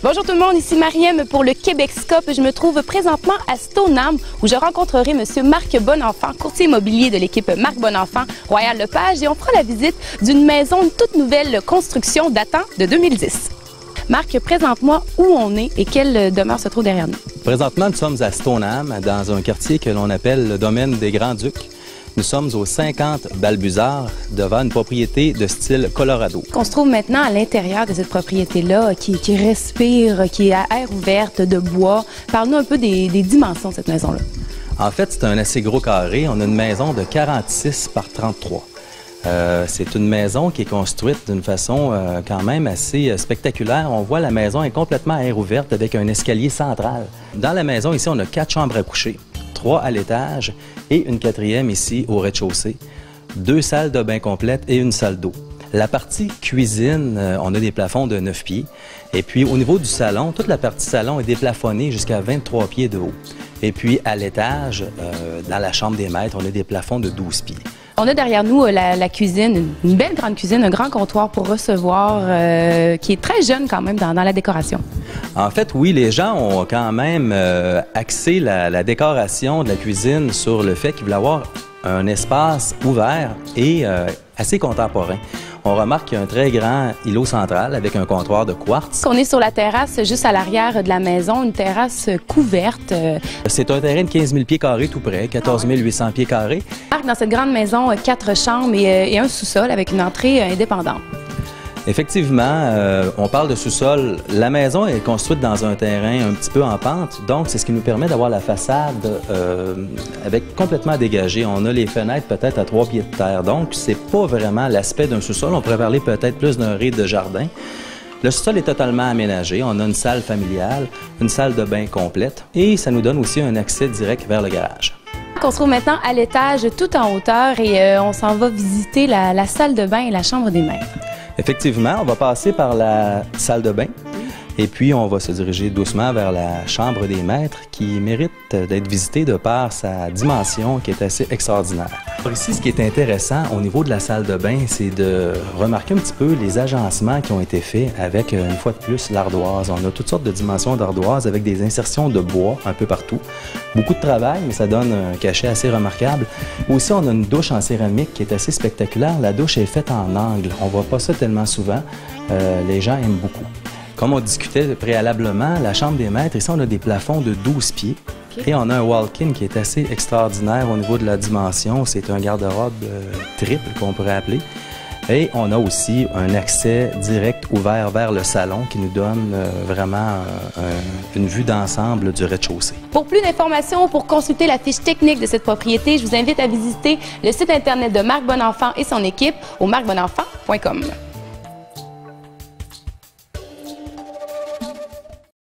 Bonjour tout le monde, ici Mariem pour le Québec-Scope. Je me trouve présentement à Stoneham où je rencontrerai M. Marc Bonenfant, courtier immobilier de l'équipe Marc Bonenfant, Royal Lepage, et on fera la visite d'une maison de toute nouvelle construction datant de 2010. Marc, présente-moi où on est et quelle demeure se trouve derrière nous. Présentement, nous sommes à Stoneham, dans un quartier que l'on appelle le domaine des Grands-Ducs. Nous sommes au 50 Balbuzard, devant une propriété de style Colorado. On se trouve maintenant à l'intérieur de cette propriété-là qui respire, qui est à air ouverte, de bois. Parle-nous un peu des dimensions de cette maison-là. En fait, c'est un assez gros carré. On a une maison de 46 par 33. C'est une maison qui est construite d'une façon quand même assez spectaculaire. On voit la maison est complètement à air ouverte avec un escalier central. Dans la maison, ici, on a 4 chambres à coucher, 3 à l'étage et une 4e ici au rez-de-chaussée. 2 salles de bain complètes et une salle d'eau. La partie cuisine, on a des plafonds de 9 pieds. Et puis au niveau du salon, toute la partie salon est déplafonnée jusqu'à 23 pieds de haut. Et puis à l'étage, dans la chambre des maîtres, on a des plafonds de 12 pieds. On a derrière nous la cuisine, une belle grande cuisine, un grand comptoir pour recevoir, qui est très jeune quand même dans la décoration. En fait, oui, les gens ont quand même axé la décoration de la cuisine sur le fait qu'ils voulaient avoir un espace ouvert et assez contemporain. On remarque qu'il y a un très grand îlot central avec un comptoir de quartz. On est sur la terrasse juste à l'arrière de la maison, une terrasse couverte. C'est un terrain de 15 000 pieds carrés tout près, 14 800 pieds carrés. Dans cette grande maison, 4 chambres et un sous-sol avec une entrée indépendante. Effectivement, on parle de sous-sol. La maison est construite dans un terrain un petit peu en pente, donc c'est ce qui nous permet d'avoir la façade avec complètement dégagée. On a les fenêtres peut-être à 3 pieds de terre, donc c'est pas vraiment l'aspect d'un sous-sol. On pourrait parler peut-être plus d'un rez de jardin. Le sous-sol est totalement aménagé. On a une salle familiale, une salle de bain complète et ça nous donne aussi un accès direct vers le garage. On se trouve maintenant à l'étage tout en hauteur et on s'en va visiter la salle de bain et la chambre des maîtres. Effectivement, on va passer par la salle de bain et puis on va se diriger doucement vers la chambre des maîtres qui mérite d'être visitée de par sa dimension qui est assez extraordinaire. Ici, ce qui est intéressant au niveau de la salle de bain, c'est de remarquer un petit peu les agencements qui ont été faits avec, une fois de plus, l'ardoise. On a toutes sortes de dimensions d'ardoise avec des insertions de bois un peu partout. Beaucoup de travail, mais ça donne un cachet assez remarquable. Aussi, on a une douche en céramique qui est assez spectaculaire. La douche est faite en angle. On ne voit pas ça tellement souvent. Les gens aiment beaucoup. Comme on discutait préalablement, la chambre des maîtres, ici, on a des plafonds de 12 pieds. Okay. Et on a un walk-in qui est assez extraordinaire au niveau de la dimension. C'est un garde-robe triple qu'on pourrait appeler. Et on a aussi un accès direct ouvert vers le salon qui nous donne vraiment une vue d'ensemble du rez-de-chaussée. Pour plus d'informations ou pour consulter la fiche technique de cette propriété, je vous invite à visiter le site internet de Marc Bonenfant et son équipe au marcbonenfant.com.